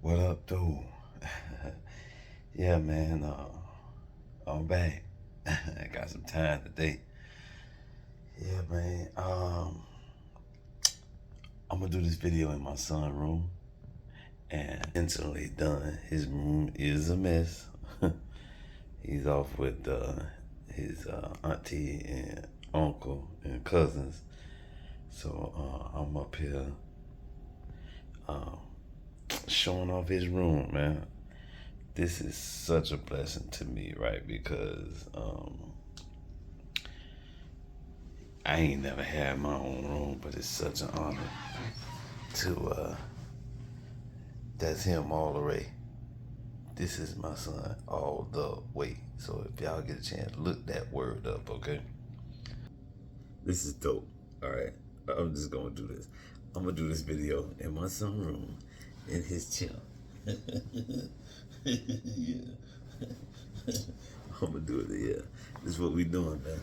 What up, dude? Yeah, man. I'm back. I got some time today. Yeah, man. I'm gonna do this video in my son's room, and instantly done. His room is a mess. He's off with his auntie and uncle and cousins. So I'm up here showing off his room, man. This is such a blessing to me, right? Because I ain't never had my own room, but it's such an honor to that's him all the way. This is my son all the way. So if y'all get a chance, look that word up, okay? This is dope. All right, I'm just gonna do this. I'm gonna do this video in my son's room in his chair. Yeah. I'm gonna do it. Yeah, this is what we doing, man.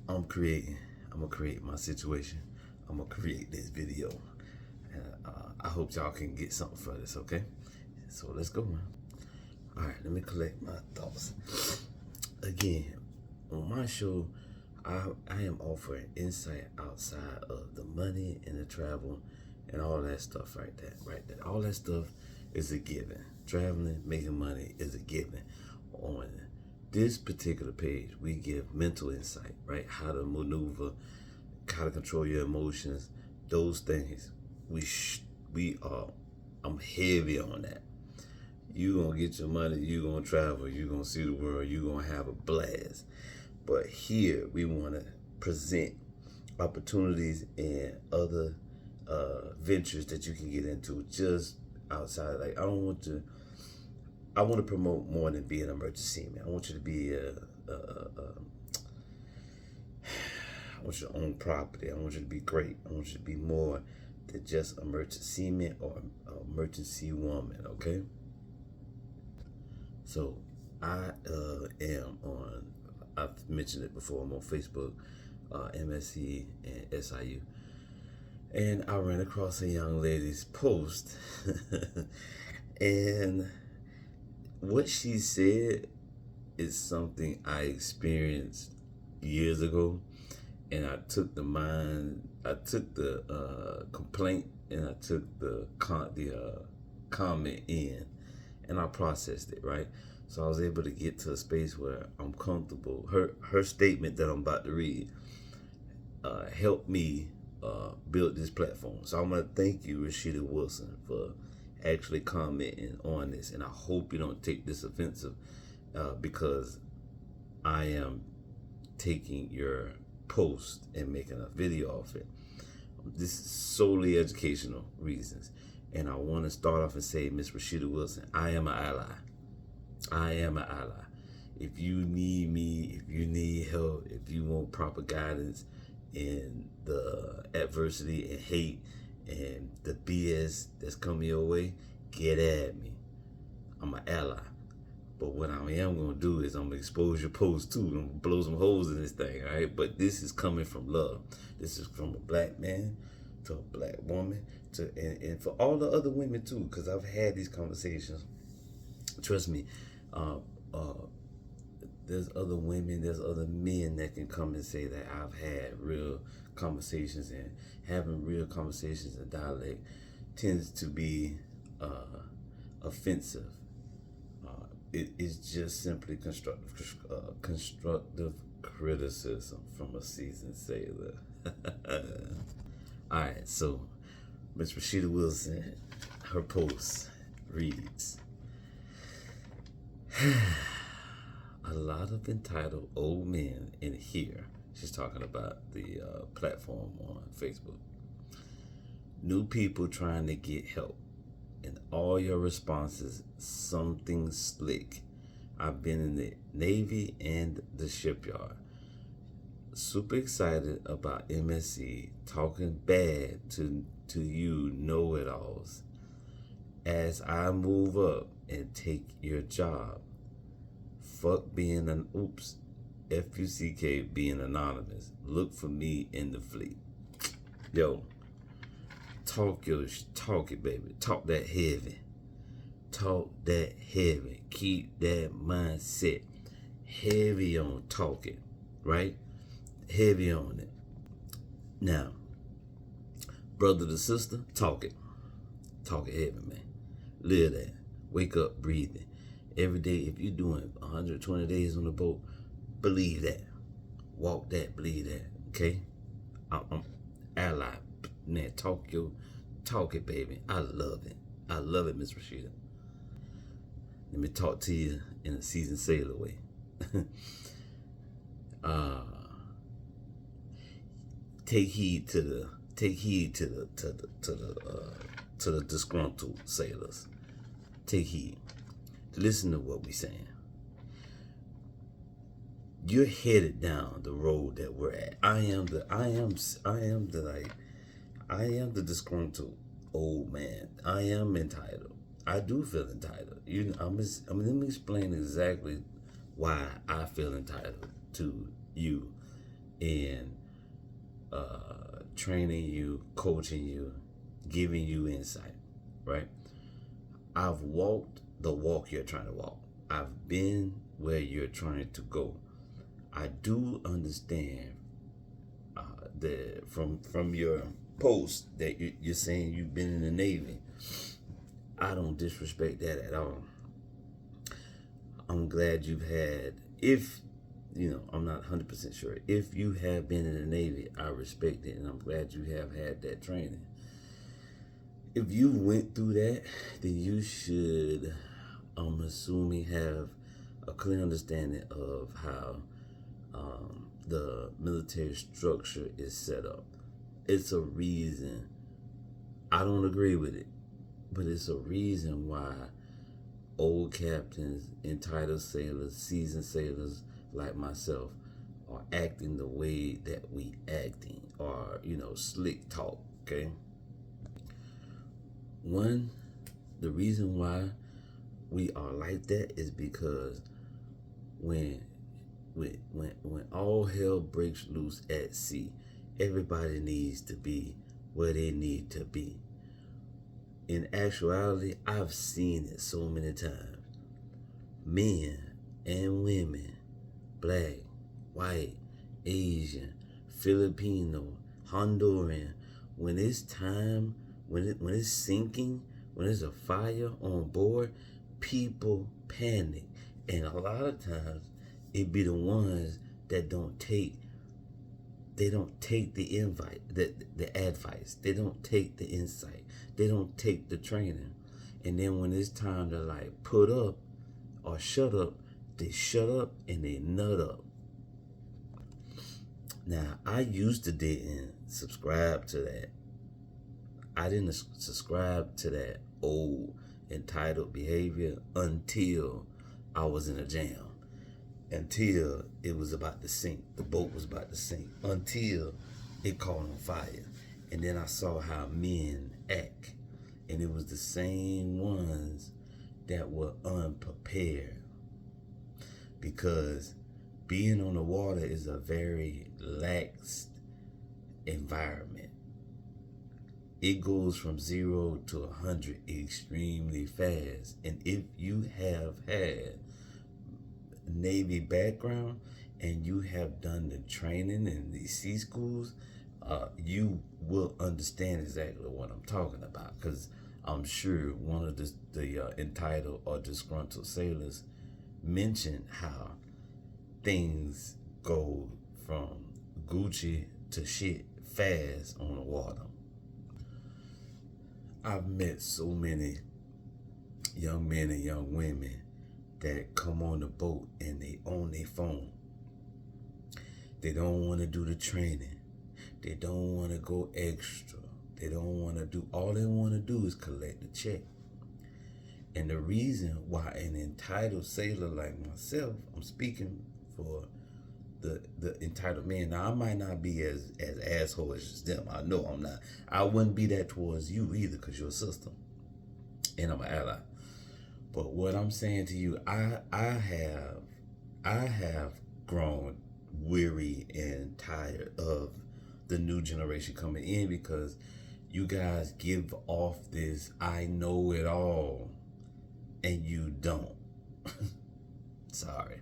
I'm gonna create my situation. I'm gonna create this video, and I hope y'all can get something for this. Okay, so let's go, man. All right, let me collect my thoughts. Again, on my show, I am offering insight outside of the money and the travel and all that stuff right there. All that stuff is a given. Traveling, making money is a given. On this particular page, we give mental insight, right? How to maneuver, how to control your emotions, those things. We are, I'm heavy on that. You gonna get your money, you gonna travel, you gonna see the world, you gonna have a blast. But here we wanna present opportunities and other ventures that you can get into just outside. Like I want to promote more than being an emergency man. I want you to be I want you to own property. I want you to be great. I want you to be more than just emergency man or emergency woman. Okay. So I am on. I've mentioned it before. I'm on Facebook, MSC, and SIU. And I ran across a young lady's post, and what she said is something I experienced years ago, and I took the complaint, and I took the comment in, and I processed it, right. So I was able to get to a space where I'm comfortable. Her statement that I'm about to read helped me build this platform. So I'm gonna thank you, Rashida Wilson, for actually commenting on this, and I hope you don't take this offensive because I am taking your post and making a video of it. This is solely educational reasons, and I want to start off and say, Miss Rashida Wilson, I am an ally. I am an ally. If you need me, if you need help, if you want proper guidance in the adversity and hate and the BS that's coming your way, get at me. I'm an ally. But what I am gonna do is I'm gonna expose your post too. I'm gonna blow some holes in this thing, all right? But this is coming from love. This is from a black man to a black woman and for all the other women too, because I've had these conversations. Trust me, there's other women, there's other men that can come and say that I've had real conversations, and having real conversations and dialect tends to be offensive. It is just simply constructive criticism from a seasoned sailor. All right, so Miss Rashida Wilson, her post reads, a lot of entitled old men in here. She's talking about the platform on Facebook. New people trying to get help, and all your responses something slick. I've been in the Navy and the shipyard. Super excited about MSC, talking bad to you know-it-alls as I move up and take your job. Fuck being an oops, FUCK being anonymous. Look for me in the fleet. Yo, talk it, baby. Talk that heavy. Talk that heavy. Keep that mindset heavy on talking, right? Heavy on it. Now, brother to sister, talk it. Talk it heavy, man. Live that. Wake up breathing. Every day, if you're doing 120 days on the boat, believe that. Walk that, believe that. Okay? I'm ally. Man, talk it, baby. I love it. I love it, Miss Rashida. Let me talk to you in a seasoned sailor way. uh, take heed to the disgruntled sailors. Take heed. Listen to what we're saying. You're headed down the road that we're at. I am the disgruntled old man. I am entitled. I do feel entitled. Let me explain exactly why I feel entitled to you and training you, coaching you, giving you insight, right? I've walked the walk you're trying to walk. I've been where you're trying to go. I do understand from your post that you're saying you've been in the Navy. I don't disrespect that at all. I'm glad you've had, I'm not 100% sure. If you have been in the Navy, I respect it, and I'm glad you have had that training. If you went through that, then you should, I'm assuming, have a clear understanding of how the military structure is set up. It's a reason. I don't agree with it, but it's a reason why old captains, entitled sailors, seasoned sailors like myself are acting the way that we acting, or slick talk. Okay. One, the reason why we are like that is because when all hell breaks loose at sea, everybody needs to be where they need to be. In actuality, I've seen it so many times. Men and women, black, white, Asian, Filipino, Honduran, when it's time, when it's sinking, when there's a fire on board, people panic. And a lot of times it be the ones that don't take the invite, the advice. They don't take the insight. They don't take the training. And then when it's time to put up or shut up, they shut up and they nut up. Now, I used to didn't subscribe to that. I didn't subscribe to that old entitled behavior until I was in a jam. Until it was about to sink. The boat was about to sink. Until it caught on fire. And then I saw how men act. And it was the same ones that were unprepared. Because being on the water is a very lax environment. It goes from 0 to 100 extremely fast. And if you have had Navy background and you have done the training in the sea schools, you will understand exactly what I'm talking about, because I'm sure one of the entitled or disgruntled sailors mentioned how things go from Gucci to shit fast on the water. I've met so many young men and young women that come on the boat and they on their phone. They don't want to do the training. They don't want to go extra. They don't want to do, all they want to do is collect the check. And the reason why an entitled sailor like myself, I'm speaking for the entitled man. Now, I might not be as asshole as them. I know I'm not. I wouldn't be that towards you either, because you're a sister and I'm an ally. But what I'm saying to you, I have grown weary and tired of the new generation coming in, because You guys give off this I know it all, and you don't. Sorry.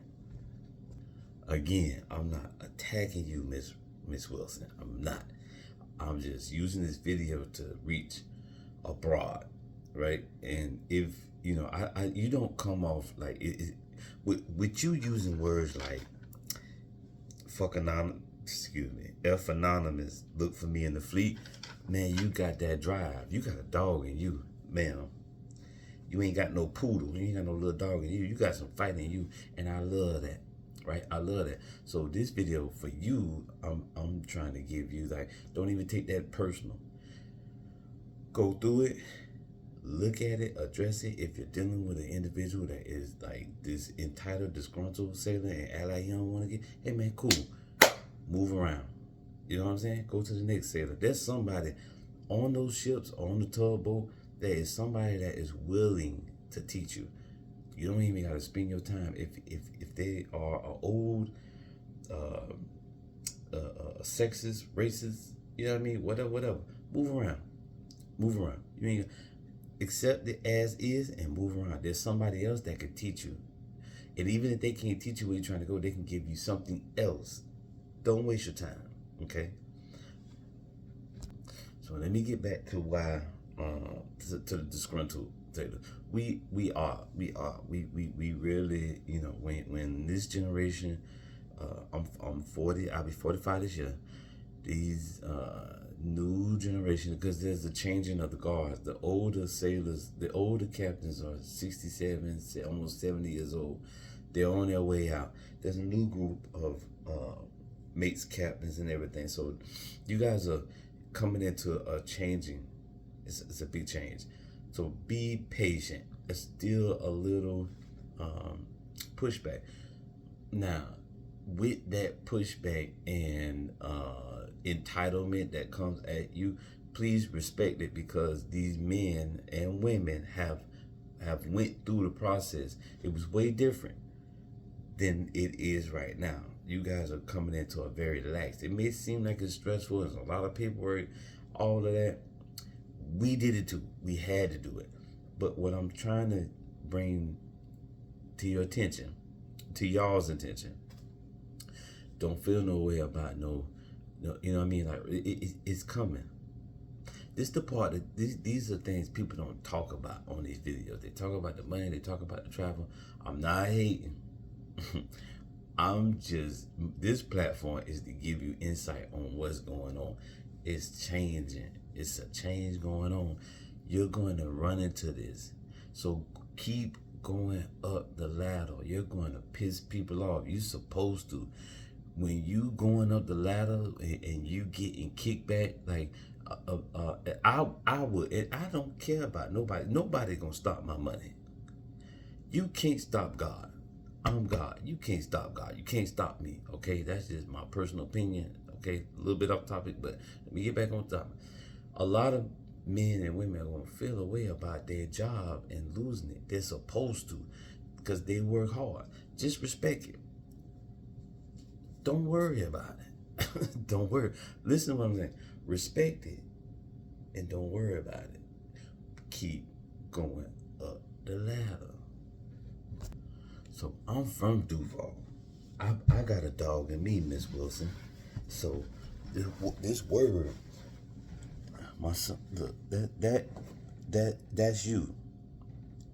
Again, I'm not attacking you, Miss Wilson. I'm not. I'm just using this video to reach abroad, right? And if you don't come off like with you using words like fuck anonymous, excuse me, F anonymous, look for me in the fleet, man, you got that drive. You got a dog in you, man. You ain't got no poodle. You ain't got no little dog in you. You got some fight in you, and I love that. Right, I love that. So this video for you, I'm trying to give you like, don't even take that personal. Go through it, look at it, address it. If you're dealing with an individual that is like this entitled, disgruntled sailor and act like you don't want to get, hey man, cool, move around. You know what I'm saying? Go to the next sailor. There's somebody on those ships, on the tugboat, there is somebody that is willing to teach you. You don't even got to spend your time. If they are an old, sexist, racist, you know what I mean? Whatever. Move around. You ain't accept it as is and move around. There's somebody else that can teach you. And even if they can't teach you where you're trying to go, they can give you something else. Don't waste your time, okay? So let me get back to why, to the disgruntled sailor. We really, when this generation, I'm 40, I'll be 45 this year. These new generation, because there's a changing of the guards. The older sailors, the older captains are 67, almost 70 years old. They're on their way out. There's a new group of mates, captains, and everything. So you guys are coming into a changing. It's a big change. So be patient. It's still a little pushback. Now, with that pushback and entitlement that comes at you, please respect it, because these men and women have went through the process. It was way different than it is right now. You guys are coming into a very relaxed. It may seem like it's stressful. There's a lot of paperwork, all of that. We did it too. We had to do it. But what I'm trying to bring to your attention, to y'all's attention, don't feel no way about no, you know what I mean? Like it's coming. This the part that these are things people don't talk about on these videos. They talk about the money. They talk about the travel. I'm not hating. I'm just, this platform is to give you insight on what's going on. It's changing. It's a change going on. You're going to run into this. So keep going up the ladder. You're going to piss people off. You're supposed to. When you going up the ladder and you getting kickback, like I would, and I don't care about nobody. Nobody gonna stop my money. You can't stop God. I'm God. You can't stop God. You can't stop me. Okay, that's just my personal opinion. Okay, a little bit off topic, but let me get back on topic. A lot of men and women are gonna feel a way about their job and losing it. They're supposed to, because they work hard. Just respect it. Don't worry about it. Don't worry. Listen to what I'm saying. Respect it and don't worry about it. Keep going up the ladder. So I'm from Duval. I got a dog in me, Miss Wilson. So this word, my son, look, that's you.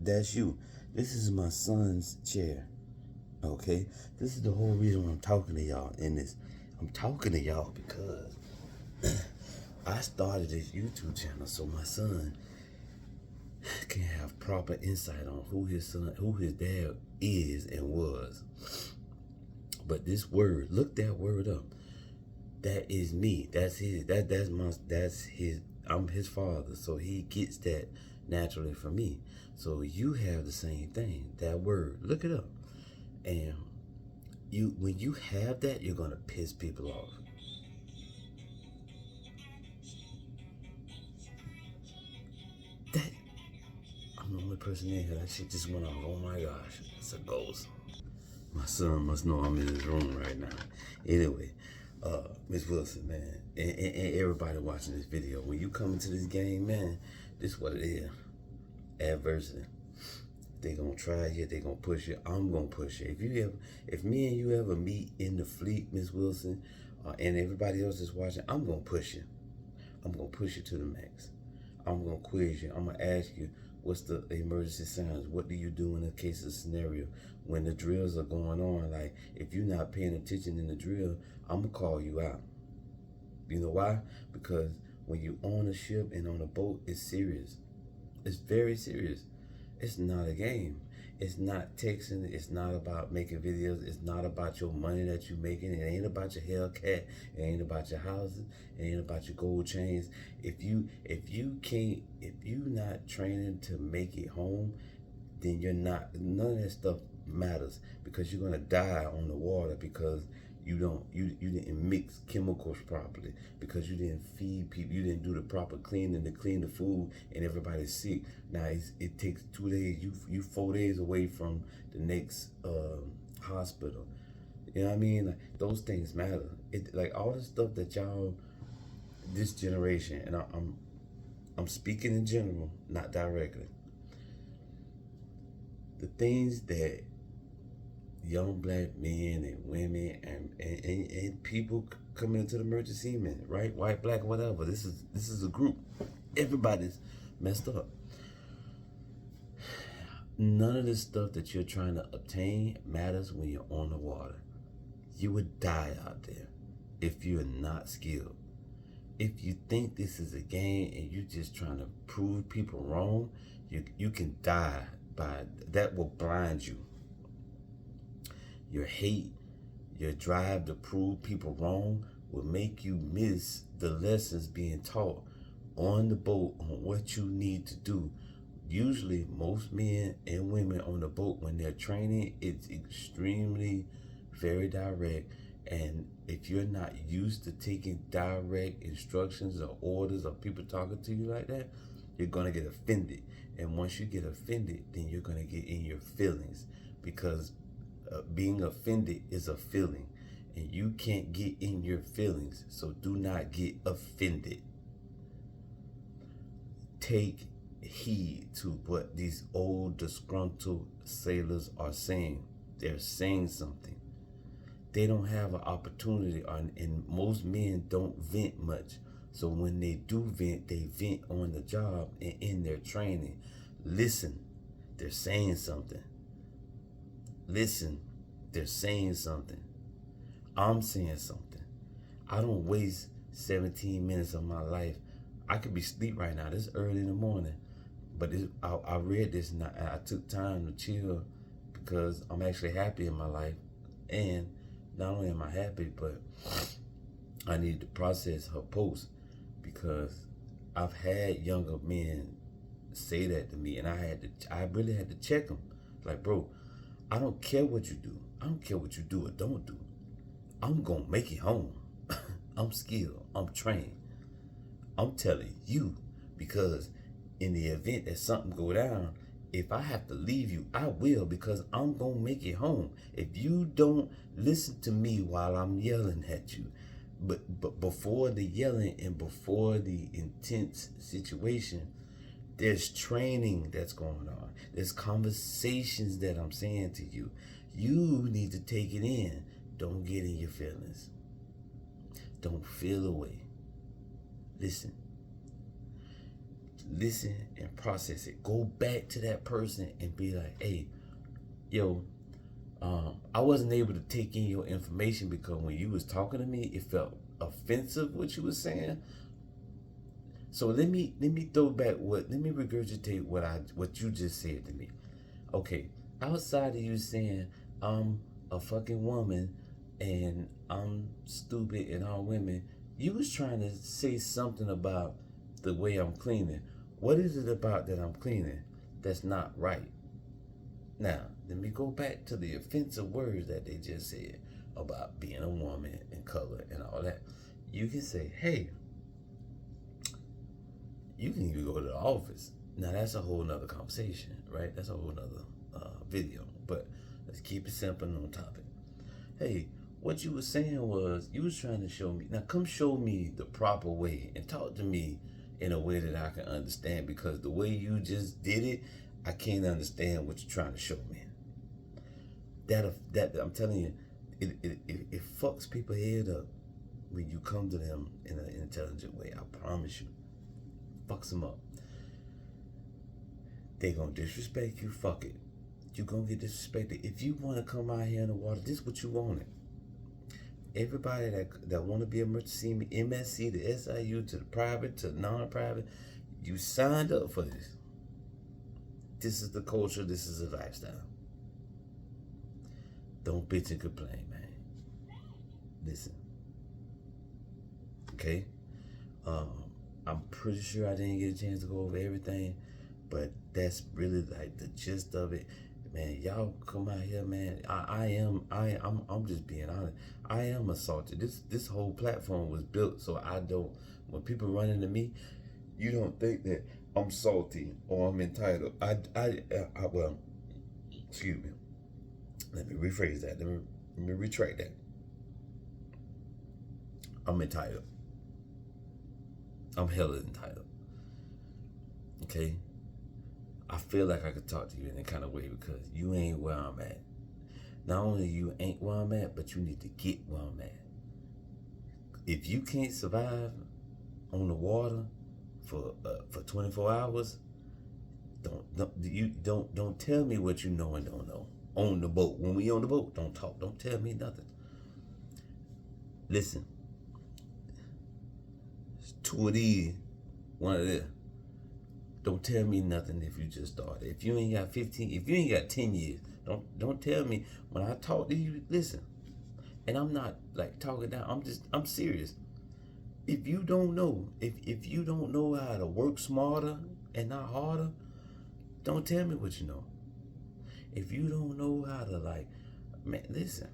That's you. This is my son's chair. Okay? This is the whole reason why I'm talking to y'all in this. I'm talking to y'all because I started this YouTube channel so my son can have proper insight on who his dad is and was. But this word, look that word up. That is me. That's his. That's his. I'm his father, so he gets that naturally from me. So you have the same thing. That word, look it up. And when you have that, you're gonna piss people off. That I'm the only person in here. That shit just went off. Oh my gosh, it's a ghost. My son must know I'm in his room right now. Anyway, Miss Wilson, man, and everybody watching this video, when you come into this game, man, this is what it is. Adversity. They gonna try you, they gonna push you. I'm gonna push you. If me and you ever meet in the fleet, Miss Wilson, and everybody else is watching, I'm gonna push you. I'm gonna push you to the max. I'm gonna quiz you. I'm gonna ask you, what's the emergency signs? What do you do in a case of scenario when the drills are going on? Like, if you're not paying attention in the drill, I'm gonna call you out. You know why? Because when you on a ship and on a boat, it's serious. It's very serious. It's not a game. It's not texting. It's not about making videos. It's not about your money that you're making. It ain't about your Hellcat. It ain't about your houses. It ain't about your gold chains. If you not training to make it home, then you're not. None of that stuff matters, because you're gonna die on the water, because you didn't mix chemicals properly, because you didn't feed people, you didn't do the proper cleaning to clean the food, and everybody's sick. Now it takes 2 days. You 4 days away from the next hospital. You know what I mean? Like, those things matter. Like all the stuff that y'all, this generation, and I'm speaking in general, not directly. The things that young black men and women and people coming into the emergency room, right? White, black, whatever. This is a group. Everybody's messed up. None of this stuff that you're trying to obtain matters when you're on the water. You would die out there if you're not skilled. If you think this is a game and you're just trying to prove people wrong, you can die by that. Will blind you. Your hate, your drive to prove people wrong will make you miss the lessons being taught on the boat on what you need to do. Usually, most men and women on the boat, when they're training, it's extremely very direct. And if you're not used to taking direct instructions or orders or people talking to you like that, you're going to get offended. And once you get offended, then you're going to get in your feelings, because being offended is a feeling, and you can't get in your feelings. So do not get offended. Take heed to what these old disgruntled sailors are saying. They're saying something. They don't have an opportunity, and most men don't vent much. So when they do vent, they vent on the job and in their training. Listen, they're saying something. Listen, they're saying something. I'm saying something. I don't waste 17 minutes of my life. I could be asleep right now. This is early in the morning. But I read this and I took time to chill, because I'm actually happy in my life. And not only am I happy, but I need to process her post, because I've had younger men say that to me, and I really had to check them. Like, bro, I don't care what you do. I don't care what you do or don't do. I'm gonna make it home. I'm skilled. I'm trained. I'm telling you, because in the event that something go down, if I have to leave you, I will, because I'm gonna make it home. If you don't listen to me while I'm yelling at you, but before the yelling and before the intense situation, there's training that's going on. There's conversations that I'm saying to you. You need to take it in. Don't get in your feelings. Don't feel away. Listen. Listen and process it. Go back to that person and be like, hey, yo, I wasn't able to take in your information because when you was talking to me, it felt offensive what you was saying. So let me throw back let me regurgitate what you just said to me. Okay, outside of you saying I'm a fucking woman and I'm stupid and all women, you was trying to say something about the way I'm cleaning. What is it about that I'm cleaning that's not right? Now, let me go back to the offensive words that they just said about being a woman and color and all that. You can say, hey, you can even go to the office. Now, that's a whole nother conversation, right? That's a whole nother video. But let's keep it simple and on topic. Hey, what you was saying was you was trying to show me. Now come show me the proper way and talk to me in a way that I can understand, because the way you just did it, I can't understand what you're trying to show me. That I'm telling you, it fucks people head up when you come to them in an intelligent way. I promise you, fucks them up. They gonna disrespect you. Fuck it, you gonna get disrespected. If you want to come out here in the water, this is what you wanted. Everybody that want to be a emergency MSC, the SIU, to the private, to the non-private, you signed up for this. This is the culture. This is the lifestyle. Don't bitch and complain, man. Listen. Okay? I'm pretty sure I didn't get a chance to go over everything, but that's really like the gist of it. Man, y'all come out here, man. I'm just being honest. I am assaulted. This whole platform was built so I don't, when people run into me, you don't think that I'm salty or I'm entitled. Well, excuse me. Let me rephrase that. Let me retract that. I'm entitled. I'm hella entitled. Okay? I feel like I could talk to you in that kind of way because you ain't where I'm at. Not only you ain't where I'm at, but you need to get where I'm at. If you can't survive on the water for 24 hours, don't tell me what you know and don't know. On the boat, when we on the boat, don't talk. Don't tell me nothing. Listen, it's two of these, one of them. Don't tell me nothing if you just started. If you ain't got 15, if you ain't got 10 years, don't tell me. When I talk to you, listen. And I'm not like talking down. I'm serious. If you don't know, if you don't know how to work smarter and not harder, don't tell me what you know. If you don't know how to, like, man, listen.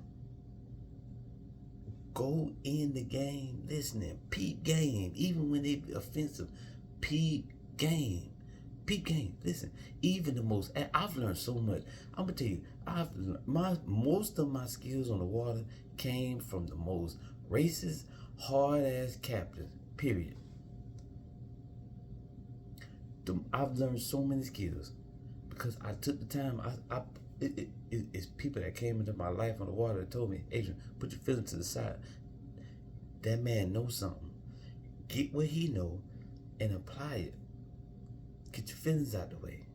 Go in the game listening. Peep game. Even when they offensive. Peep game. Peep game. Listen. Even the most, I've learned so much. I'm gonna tell you, most of my skills on the water came from the most racist, hard ass captains. Period. I've learned so many skills because I took the time. It's people that came into my life on the water that told me, Adrian, put your feelings to the side. That man knows something. Get what he know and apply it. Get your feelings out the way.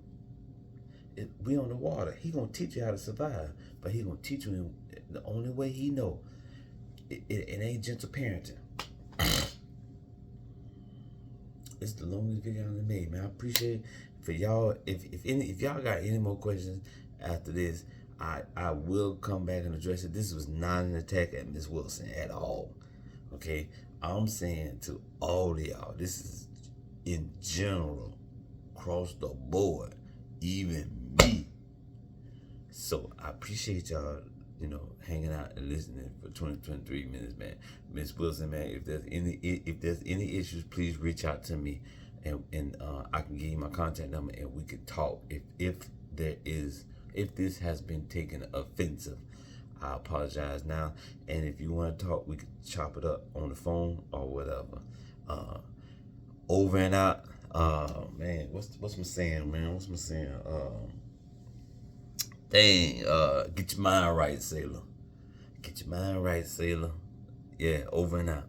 We on the water. He gonna teach you how to survive, but he gonna teach you in the only way he know. It ain't gentle parenting. It's the longest video I've made, man. I appreciate it. For y'all, if y'all got any more questions after this, I will come back and address it. This was not an attack at Miss Wilson at all. Okay? I'm saying to all of y'all, this is in general, across the board, even me. So I appreciate y'all, hanging out and listening for 23 minutes, man. Miss Wilson, man, if there's any issues, please reach out to me, and I can give you my contact number and we could talk. If this has been taken offensive, I apologize now. And if you want to talk, we could chop it up on the phone or whatever. Over and out. Man, what's my saying, man? What's my saying? Get your mind right, sailor. Get your mind right, sailor. Yeah, over and out.